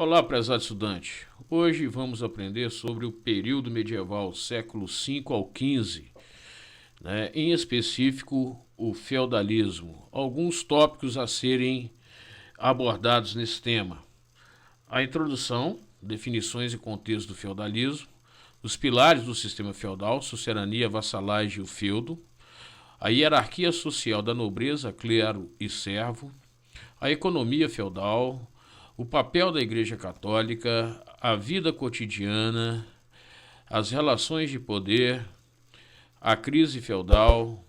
Olá, prezado estudante. Hoje vamos aprender sobre o período medieval, século V ao XV, em específico o feudalismo. Alguns tópicos a serem abordados nesse tema: a introdução, definições e contexto do feudalismo, os pilares do sistema feudal, sucerania, vassalagem e o feudo, a hierarquia social da nobreza, clero e servo, a economia feudal, o papel da Igreja Católica, a vida cotidiana, as relações de poder, a crise feudal,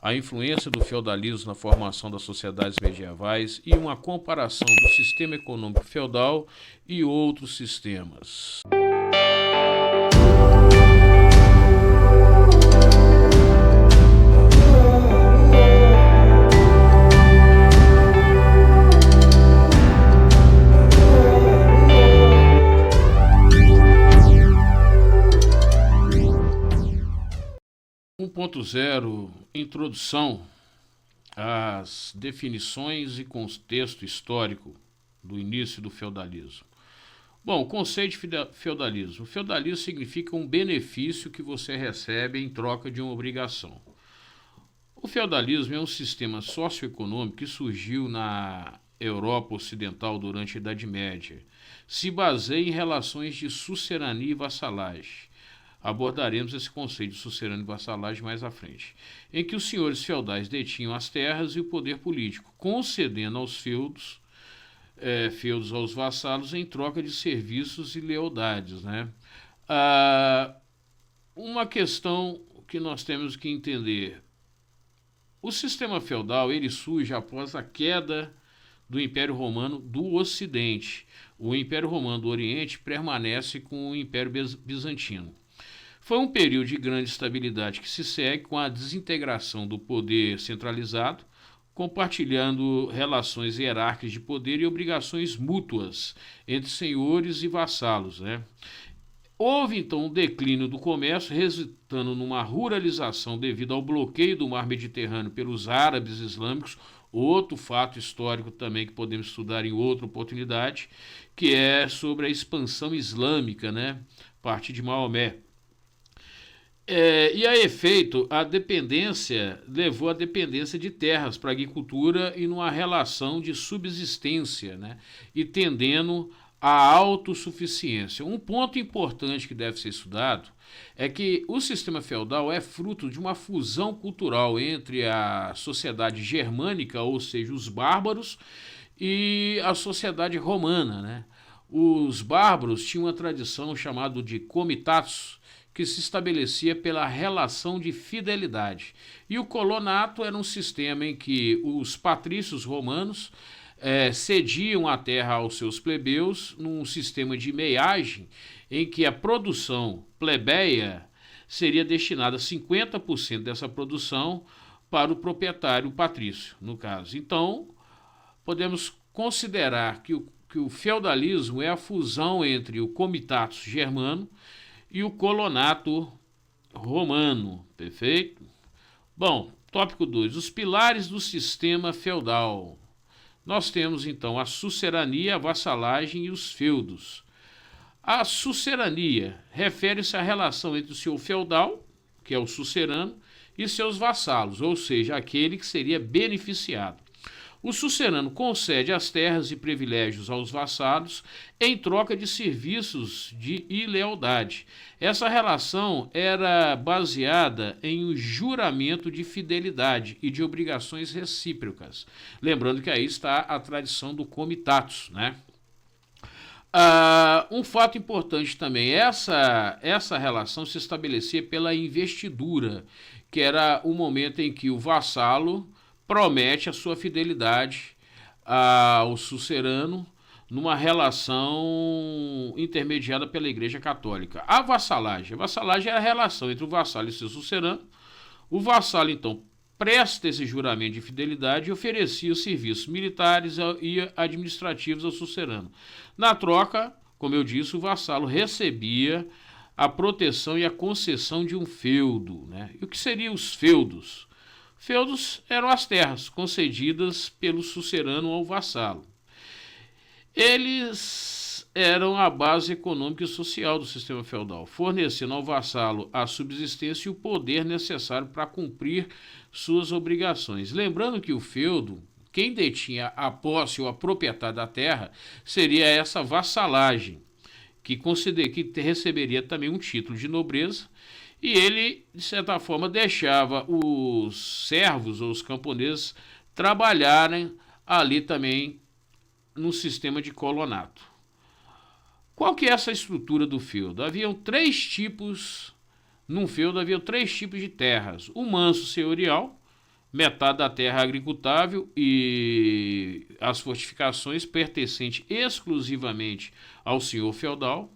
a influência do feudalismo na formação das sociedades medievais e uma comparação do sistema econômico feudal e outros sistemas. 1.0 Introdução às definições e contexto histórico do início do feudalismo. Bom, o conceito de feudalismo. O feudalismo significa um benefício que você recebe em troca de uma obrigação. O feudalismo é um sistema socioeconômico que surgiu na Europa Ocidental durante a Idade Média. Se baseia em relações de sucerania e vassalagem. Abordaremos esse conceito de sucerania e vassalagem mais à frente, em que os senhores feudais detinham as terras e o poder político, concedendo aos feudos aos vassalos em troca de serviços e lealdades. Uma questão que nós temos que entender: o sistema feudal ele surge após a queda do Império Romano do Ocidente. O Império Romano do Oriente permanece com o Império Bizantino. Foi um período de grande estabilidade que se segue com a desintegração do poder centralizado, compartilhando relações hierárquicas de poder e obrigações mútuas entre senhores e vassalos. Houve, então, um declínio do comércio, resultando numa ruralização devido ao bloqueio do mar Mediterrâneo pelos árabes islâmicos, outro fato histórico também que podemos estudar em outra oportunidade, que é sobre a expansão islâmica, a partir de Maomé. E a efeito, a dependência levou à dependência de terras para a agricultura e numa relação de subsistência, e tendendo à autossuficiência. Um ponto importante que deve ser estudado é que o sistema feudal é fruto de uma fusão cultural entre a sociedade germânica, ou seja, os bárbaros, e a sociedade romana. Os bárbaros tinham uma tradição chamada de comitatus, que se estabelecia pela relação de fidelidade. E o colonato era um sistema em que os patrícios romanos cediam a terra aos seus plebeus num sistema de meiagem em que a produção plebeia seria destinada 50% dessa produção para o proprietário patrício, no caso. Então, podemos considerar que o feudalismo é a fusão entre o comitatus germano e o colonato romano, perfeito? Bom, tópico 2, os pilares do sistema feudal. Nós temos, então, a sucerania, a vassalagem e os feudos. A sucerania refere-se à relação entre o senhor feudal, que é o sucerano, e seus vassalos, ou seja, aquele que seria beneficiado. O sucerano concede as terras e privilégios aos vassalos em troca de serviços e lealdade. Essa relação era baseada em um juramento de fidelidade e de obrigações recíprocas. Lembrando que aí está a tradição do comitatus, Um fato importante também, essa relação se estabelecia pela investidura, que era o momento em que o vassalo promete a sua fidelidade ao sucerano numa relação intermediada pela Igreja Católica. A vassalagem é a relação entre o vassalo e seu sucerano. O vassalo, então, presta esse juramento de fidelidade e oferecia os serviços militares e administrativos ao sucerano. Na troca, como eu disse, o vassalo recebia a proteção e a concessão de um feudo. E o que seriam os feudos? Feudos eram as terras concedidas pelo sucerano ao vassalo. Eles eram a base econômica e social do sistema feudal, fornecendo ao vassalo a subsistência e o poder necessário para cumprir suas obrigações. Lembrando que o feudo, quem detinha a posse ou a propriedade da terra, seria essa vassalagem, que receberia também um título de nobreza, e ele, de certa forma, deixava os servos ou os camponeses trabalharem ali também no sistema de colonato. Qual que é essa estrutura do feudo? Num feudo havia três tipos de terras: o manso senhorial, metade da terra agricultável e as fortificações pertencentes exclusivamente ao senhor feudal.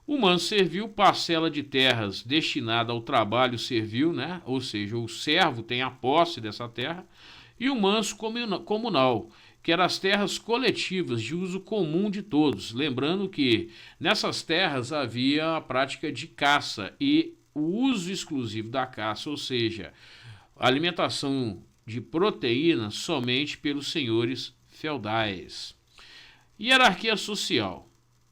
O manso servil, parcela de terras destinada ao trabalho servil, né? Ou seja, o servo tem a posse dessa terra. E o manso comunal, que eram as terras coletivas de uso comum de todos. Lembrando que nessas terras havia a prática de caça e o uso exclusivo da caça, ou seja, a alimentação de proteína somente pelos senhores feudais. Hierarquia social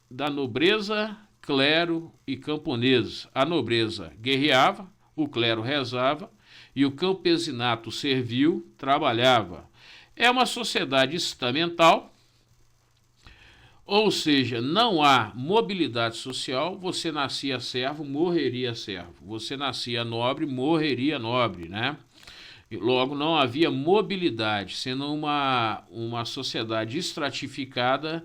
da nobreza, clero e camponeses. A nobreza guerreava, o clero rezava e o campesinato servil trabalhava. É uma sociedade estamental, ou seja, não há mobilidade social. Você nascia servo, morreria servo. Você nascia nobre, morreria nobre, né? Logo, não havia mobilidade, sendo uma sociedade estratificada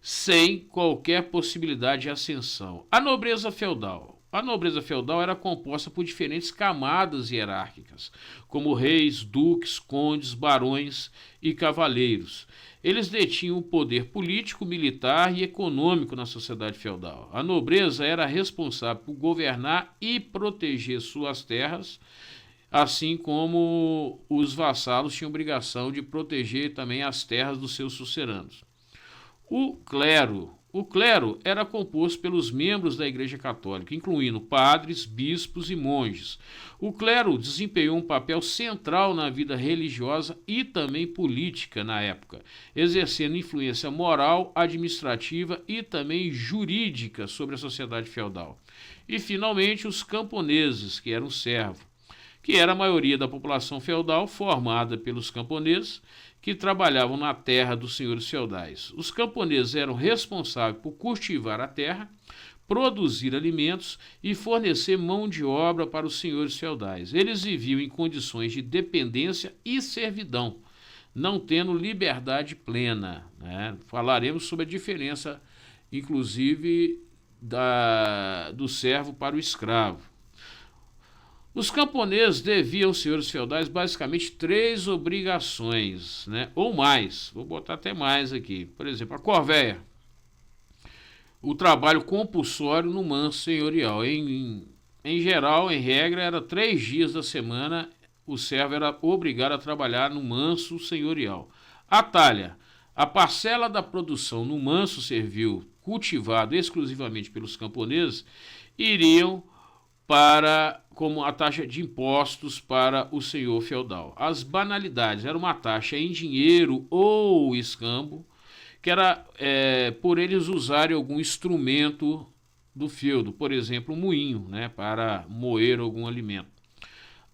sem qualquer possibilidade de ascensão. A nobreza feudal. A nobreza feudal era composta por diferentes camadas hierárquicas, como reis, duques, condes, barões e cavaleiros. Eles detinham o poder político, militar e econômico na sociedade feudal. A nobreza era responsável por governar e proteger suas terras, assim como os vassalos tinham obrigação de proteger também as terras dos seus suceranos. O clero era composto pelos membros da Igreja Católica, incluindo padres, bispos e monges. O clero desempenhou um papel central na vida religiosa e também política na época, exercendo influência moral, administrativa e também jurídica sobre a sociedade feudal. E, finalmente, os camponeses, que eram servos, que era a maioria da população feudal formada pelos camponeses, que trabalhavam na terra dos senhores feudais. Os camponeses eram responsáveis por cultivar a terra, produzir alimentos e fornecer mão de obra para os senhores feudais. Eles viviam em condições de dependência e servidão, não tendo liberdade plena, né? Falaremos sobre a diferença, inclusive, do servo para o escravo. Os camponeses deviam aos senhores feudais basicamente 3 obrigações, né? Ou mais, vou botar até mais aqui. Por exemplo, a corvéia, o trabalho compulsório no manso senhorial. Em geral, em regra, era 3 dias da semana, o servo era obrigado a trabalhar no manso senhorial. A talha, a parcela da produção no manso servil, cultivado exclusivamente pelos camponeses, iriam como a taxa de impostos para o senhor feudal. As banalidades era uma taxa em dinheiro ou escambo, que era por eles usarem algum instrumento do feudo, por exemplo, um moinho, né, para moer algum alimento.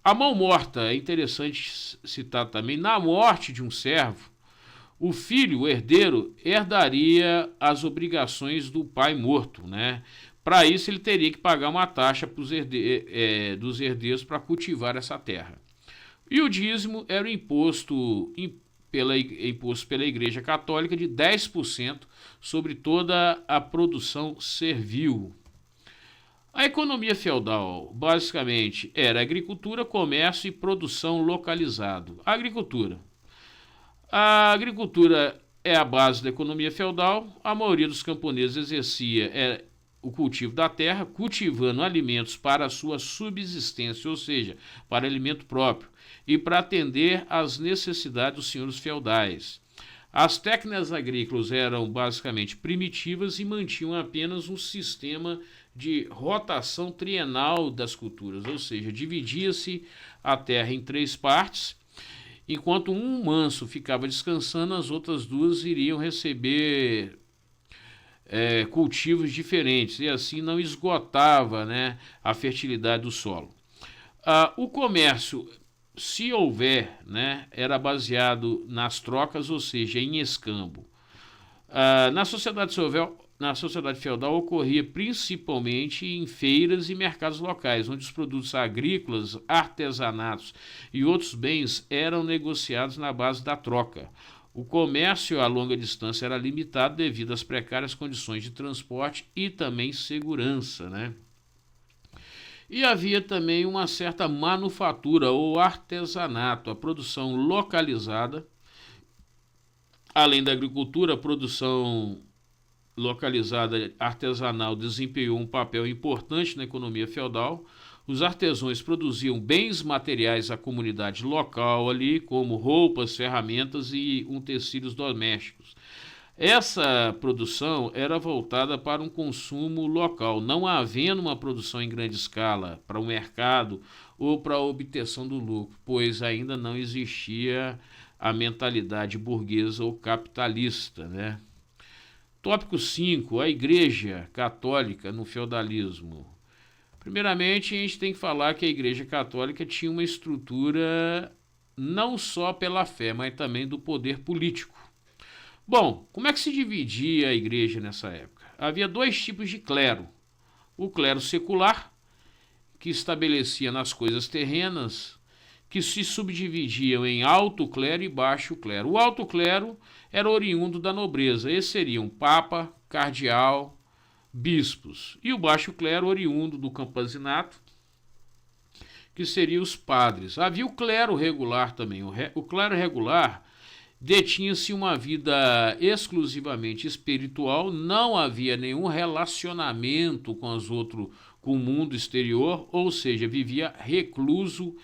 A mão morta, é interessante citar também, na morte de um servo, o filho, o herdeiro, herdaria as obrigações do pai morto, né? Para isso, ele teria que pagar uma taxa dos herdeiros para cultivar essa terra. E o dízimo era o imposto pela Igreja Católica de 10% sobre toda a produção servil. A economia feudal, basicamente, era agricultura, comércio e produção localizado. A agricultura é a base da economia feudal. A maioria dos camponeses exercia o cultivo da terra, cultivando alimentos para a sua subsistência, ou seja, para alimento próprio, e para atender às necessidades dos senhores feudais. As técnicas agrícolas eram basicamente primitivas e mantinham apenas um sistema de rotação trienal das culturas, ou seja, dividia-se a terra em 3 partes. Enquanto um manso ficava descansando, as outras 2 iriam receber cultivos diferentes e assim não esgotava, né, a fertilidade do solo. O comércio, se houver, né, era baseado nas trocas, ou seja, em escambo. Na sociedade feudal ocorria principalmente em feiras e mercados locais, onde os produtos agrícolas, artesanatos e outros bens eram negociados na base da troca. O comércio a longa distância era limitado devido às precárias condições de transporte e também segurança, né? E havia também uma certa manufatura ou artesanato, a produção localizada. Além da agricultura, a produção localizada artesanal desempenhou um papel importante na economia feudal. Os artesãos produziam bens materiais à comunidade local ali, como roupas, ferramentas e utensílios domésticos. Essa produção era voltada para um consumo local, não havendo uma produção em grande escala para o mercado ou para a obtenção do lucro, pois ainda não existia a mentalidade burguesa ou capitalista, né? Tópico 5. A Igreja Católica no feudalismo. Primeiramente, a gente tem que falar que a Igreja Católica tinha uma estrutura não só pela fé, mas também do poder político. Bom, como é que se dividia a igreja nessa época? Havia dois tipos de clero. O clero secular, que estabelecia nas coisas terrenas, que se subdividiam em alto clero e baixo clero. O alto clero era oriundo da nobreza. Esses seriam papa, cardeal, bispos. E o baixo clero oriundo do campesinato, que seriam os padres. Havia o clero regular também. O clero regular detinha-se uma vida exclusivamente espiritual, não havia nenhum relacionamento com o mundo exterior, ou seja, vivia recluso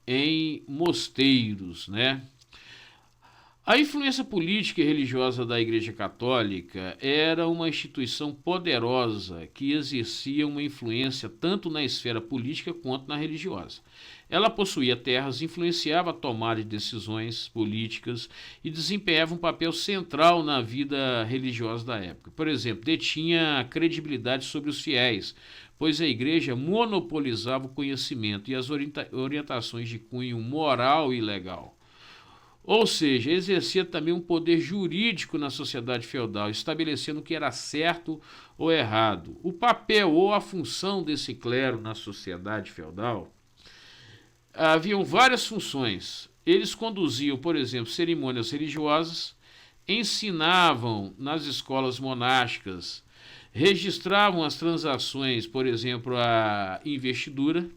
em mosteiros, né? A influência política e religiosa da Igreja Católica era uma instituição poderosa que exercia uma influência tanto na esfera política quanto na religiosa. Ela possuía terras, influenciava a tomada de decisões políticas e desempenhava um papel central na vida religiosa da época. Por exemplo, detinha credibilidade sobre os fiéis, pois a igreja monopolizava o conhecimento e as orientações de cunho moral e legal. Ou seja, exercia também um poder jurídico na sociedade feudal, estabelecendo o que era certo ou errado. O papel ou a função desse clero na sociedade feudal haviam várias funções. Eles conduziam, por exemplo, cerimônias religiosas, ensinavam nas escolas monásticas, registravam as transações, por exemplo, a investidura,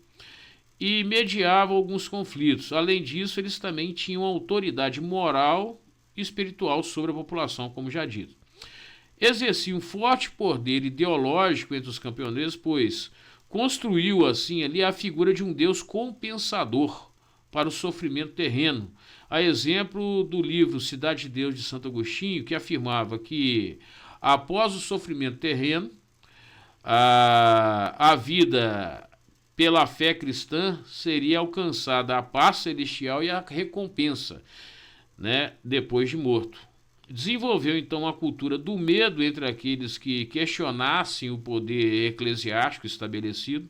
e mediavam alguns conflitos. Além disso, eles também tinham autoridade moral e espiritual sobre a população, como já dito. Exerciam um forte poder ideológico entre os camponeses, pois construiu assim ali a figura de um Deus compensador para o sofrimento terreno. A exemplo do livro Cidade de Deus de Santo Agostinho, que afirmava que após o sofrimento terreno, a vida pela fé cristã seria alcançada a paz celestial e a recompensa, né, depois de morto. Desenvolveu então a cultura do medo entre aqueles que questionassem o poder eclesiástico estabelecido,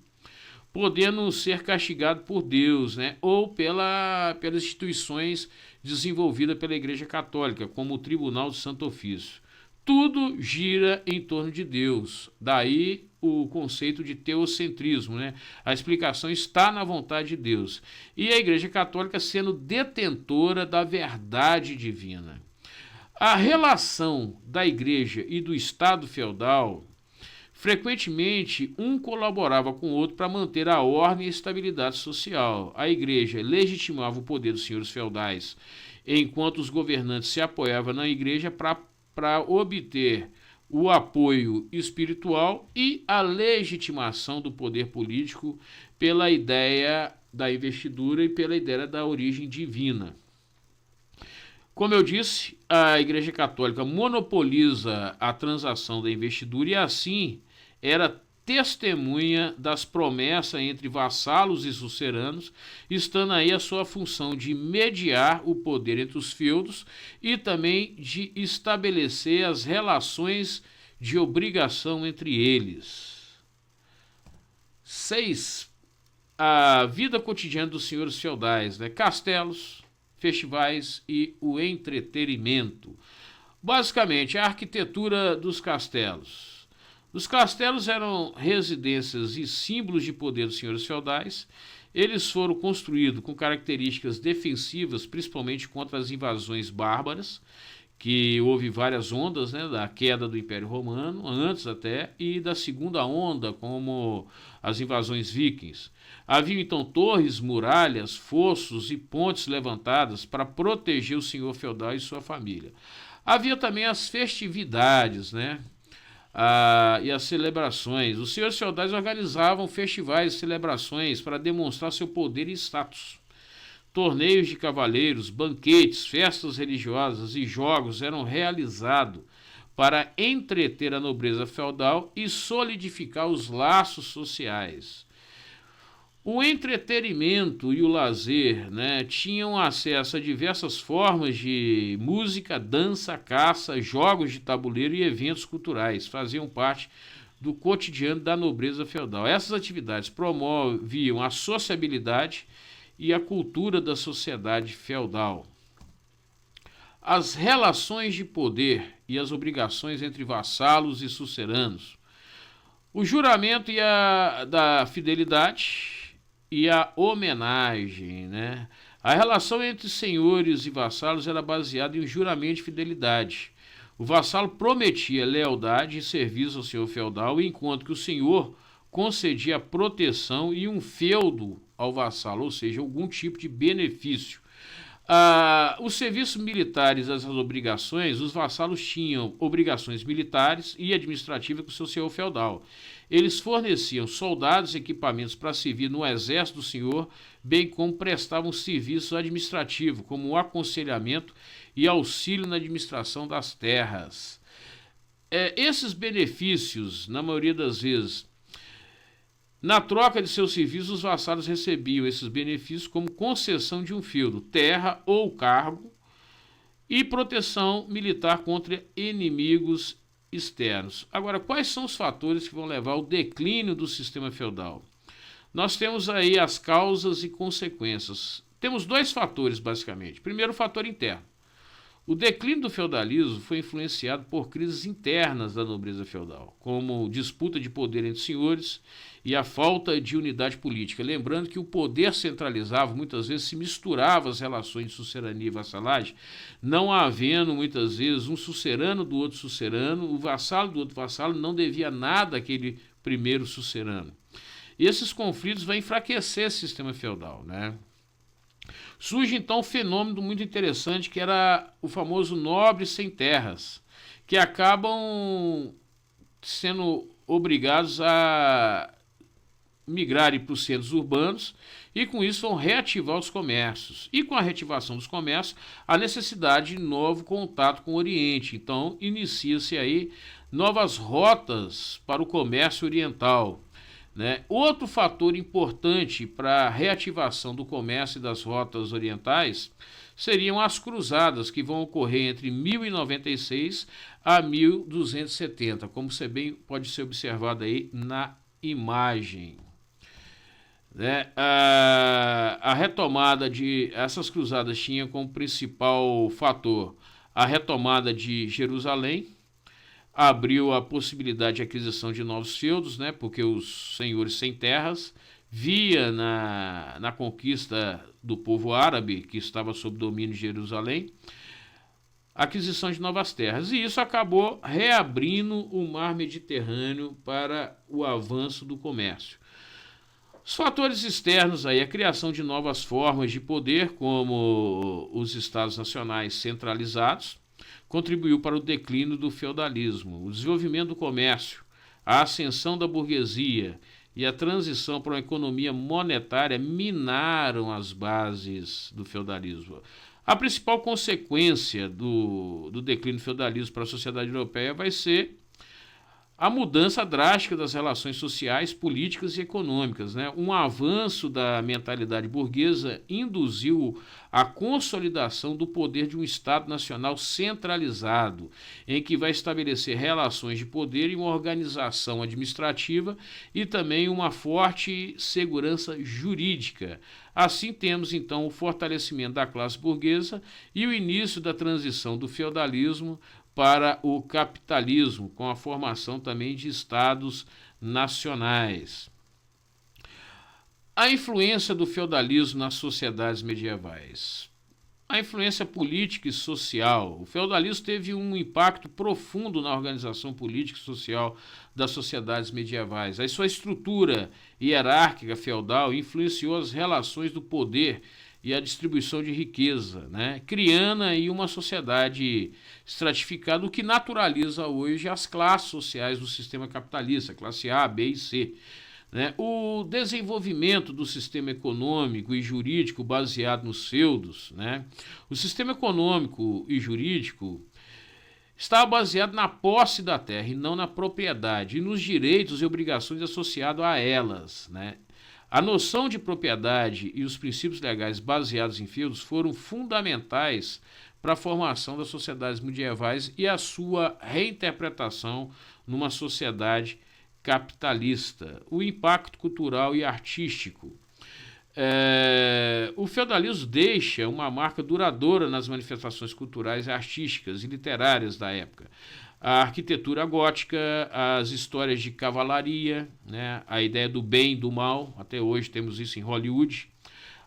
podendo ser castigado por Deus, né, ou pelas instituições desenvolvidas pela Igreja Católica, como o Tribunal do Santo Ofício. Tudo gira em torno de Deus. Daí o conceito de teocentrismo, né? A explicação está na vontade de Deus. E a Igreja Católica sendo detentora da verdade divina. A relação da Igreja e do Estado feudal, frequentemente um colaborava com o outro para manter a ordem e a estabilidade social. A Igreja legitimava o poder dos senhores feudais, enquanto os governantes se apoiavam na Igreja para obter o apoio espiritual e a legitimação do poder político pela ideia da investidura e pela ideia da origem divina. Como eu disse, a Igreja Católica monopoliza a transação da investidura e assim era testemunha das promessas entre vassalos e suceranos, estando aí a sua função de mediar o poder entre os feudos e também de estabelecer as relações de obrigação entre eles. 6. A vida cotidiana dos senhores feudais, né? Castelos, festivais e o entretenimento. Basicamente, a arquitetura dos castelos. Os castelos eram residências e símbolos de poder dos senhores feudais. Eles foram construídos com características defensivas, principalmente contra as invasões bárbaras, que houve várias ondas, né, da queda do Império Romano, antes até, e da segunda onda, como as invasões vikings. Havia então torres, muralhas, fossos e pontes levantadas para proteger o senhor feudal e sua família. Havia também as festividades, né, e as celebrações. Os senhores feudais organizavam festivais e celebrações para demonstrar seu poder e status. Torneios de cavaleiros, banquetes, festas religiosas e jogos eram realizados para entreter a nobreza feudal e solidificar os laços sociais. O entretenimento e o lazer, né, tinham acesso a diversas formas de música, dança, caça, jogos de tabuleiro e eventos culturais. Faziam parte do cotidiano da nobreza feudal. Essas atividades promoviam a sociabilidade e a cultura da sociedade feudal. As relações de poder e as obrigações entre vassalos e suceranos. O juramento da fidelidade e a homenagem, né? A relação entre senhores e vassalos era baseada em um juramento de fidelidade. O vassalo prometia lealdade e serviço ao senhor feudal, enquanto que o senhor concedia proteção e um feudo ao vassalo, ou seja, algum tipo de benefício. Os serviços militares, as obrigações, os vassalos tinham obrigações militares e administrativas com o seu senhor feudal. Eles forneciam soldados e equipamentos para servir no exército do senhor, bem como prestavam serviços administrativos, como o aconselhamento e auxílio na administração das terras. Esses benefícios, na maioria das vezes, na troca de seus serviços, os vassalos recebiam esses benefícios como concessão de um feudo, terra ou cargo, e proteção militar contra inimigos externos. Agora, quais são os fatores que vão levar ao declínio do sistema feudal? Nós temos aí as causas e consequências. Temos dois fatores, basicamente. Primeiro, o fator interno. O declínio do feudalismo foi influenciado por crises internas da nobreza feudal, como disputa de poder entre senhores e a falta de unidade política. Lembrando que o poder centralizado muitas vezes se misturava as relações de sucerania e vassalagem, não havendo muitas vezes um sucerano do outro sucerano, o vassalo do outro vassalo não devia nada àquele primeiro sucerano. E esses conflitos vão enfraquecer esse sistema feudal, né? Surge então um fenômeno muito interessante que era o famoso nobre sem terras, que acabam sendo obrigados a migrarem para os centros urbanos e com isso vão reativar os comércios. E com a reativação dos comércios, a necessidade de novo contato com o Oriente. Então inicia-se aí novas rotas para o comércio oriental. Né? Outro fator importante para a reativação do comércio e das rotas orientais seriam as cruzadas, que vão ocorrer entre 1096 a 1270, como você bem pode ser observado aí na imagem. Né? A retomada de essas cruzadas tinha como principal fator a retomada de Jerusalém, abriu a possibilidade de aquisição de novos feudos, né, porque os senhores sem terras via na conquista do povo árabe, que estava sob domínio de Jerusalém, aquisição de novas terras. E isso acabou reabrindo o mar Mediterrâneo para o avanço do comércio. Os fatores externos aí, a criação de novas formas de poder, como os estados nacionais centralizados, contribuiu para o declínio do feudalismo. O desenvolvimento do comércio, a ascensão da burguesia e a transição para uma economia monetária minaram as bases do feudalismo. A principal consequência do declínio do feudalismo para a sociedade europeia vai ser a mudança drástica das relações sociais, políticas e econômicas, né? Um avanço da mentalidade burguesa induziu a consolidação do poder de um Estado nacional centralizado, em que vai estabelecer relações de poder e uma organização administrativa e também uma forte segurança jurídica. Assim temos então o fortalecimento da classe burguesa e o início da transição do feudalismo para o capitalismo, com a formação também de estados nacionais. A influência do feudalismo nas sociedades medievais. A influência política e social. O feudalismo teve um impacto profundo na organização política e social das sociedades medievais. A sua estrutura hierárquica feudal influenciou as relações do poder e a distribuição de riqueza, né? Criando aí uma sociedade estratificada, o que naturaliza hoje as classes sociais do sistema capitalista, classe A, B e C. Né? O desenvolvimento do sistema econômico e jurídico baseado nos feudos, né? O sistema econômico e jurídico estava baseado na posse da terra e não na propriedade, e nos direitos e obrigações associados a elas, né? A noção de propriedade e os princípios legais baseados em feudos foram fundamentais para a formação das sociedades medievais e a sua reinterpretação numa sociedade capitalista. O impacto cultural e artístico. O feudalismo deixa uma marca duradoura nas manifestações culturais, artísticas e literárias da época. A arquitetura gótica, as histórias de cavalaria, né, a ideia do bem e do mal, até hoje temos isso em Hollywood.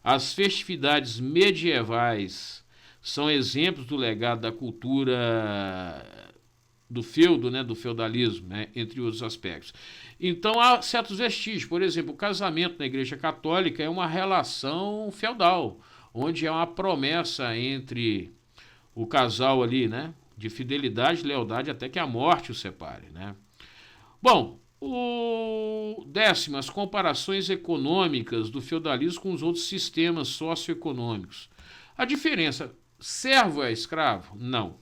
As festividades medievais são exemplos do legado da cultura do feudo, né, do feudalismo, né, entre outros aspectos. Então há certos vestígios, por exemplo, o casamento na Igreja Católica é uma relação feudal, onde há uma promessa entre o casal ali, né, de fidelidade e lealdade até que a morte os separe, né? Bom, as comparações econômicas do feudalismo com os outros sistemas socioeconômicos. A diferença, servo é escravo? Não.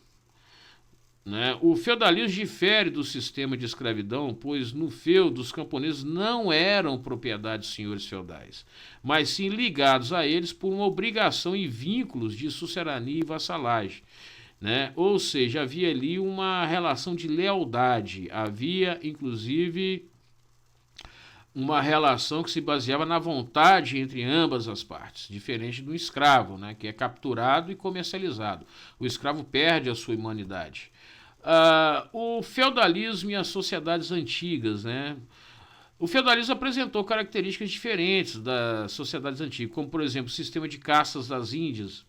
Né? O feudalismo difere do sistema de escravidão, pois no feudo os camponeses não eram propriedade dos senhores feudais, mas sim ligados a eles por uma obrigação e vínculos de sucerania e vassalagem. Né? Ou seja, havia ali uma relação de lealdade, havia inclusive uma relação que se baseava na vontade entre ambas as partes, diferente do escravo, né? Que é capturado e comercializado. O escravo perde a sua humanidade. O feudalismo e as sociedades antigas, né? O feudalismo apresentou características diferentes das sociedades antigas, como, por exemplo, o sistema de castas das Índias,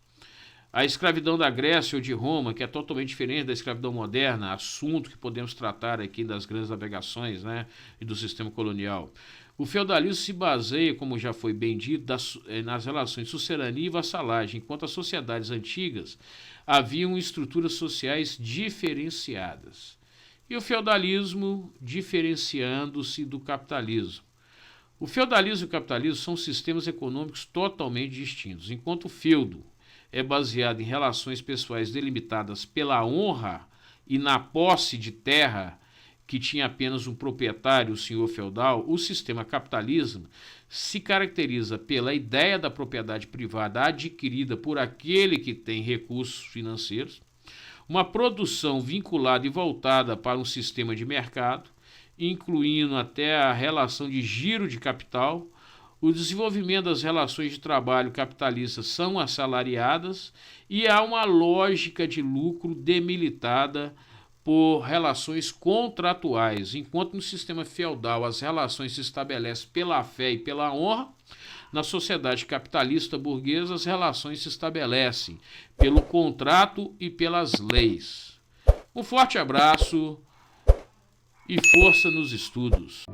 a escravidão da Grécia ou de Roma, que é totalmente diferente da escravidão moderna, assunto que podemos tratar aqui das grandes navegações, né, e do sistema colonial. O feudalismo se baseia, como já foi bem dito, nas relações de sucerania e vassalagem, enquanto as sociedades antigas haviam estruturas sociais diferenciadas. E o feudalismo diferenciando-se do capitalismo. O feudalismo e o capitalismo são sistemas econômicos totalmente distintos, enquanto o feudo é baseado em relações pessoais delimitadas pela honra e na posse de terra, que tinha apenas um proprietário, o senhor feudal. O sistema capitalismo se caracteriza pela ideia da propriedade privada adquirida por aquele que tem recursos financeiros, uma produção vinculada e voltada para um sistema de mercado, incluindo até a relação de giro de capital. O desenvolvimento das relações de trabalho capitalistas são assalariadas e há uma lógica de lucro demilitada por relações contratuais, enquanto no sistema feudal as relações se estabelecem pela fé e pela honra. Na sociedade capitalista burguesa as relações se estabelecem pelo contrato e pelas leis. Um forte abraço e força nos estudos.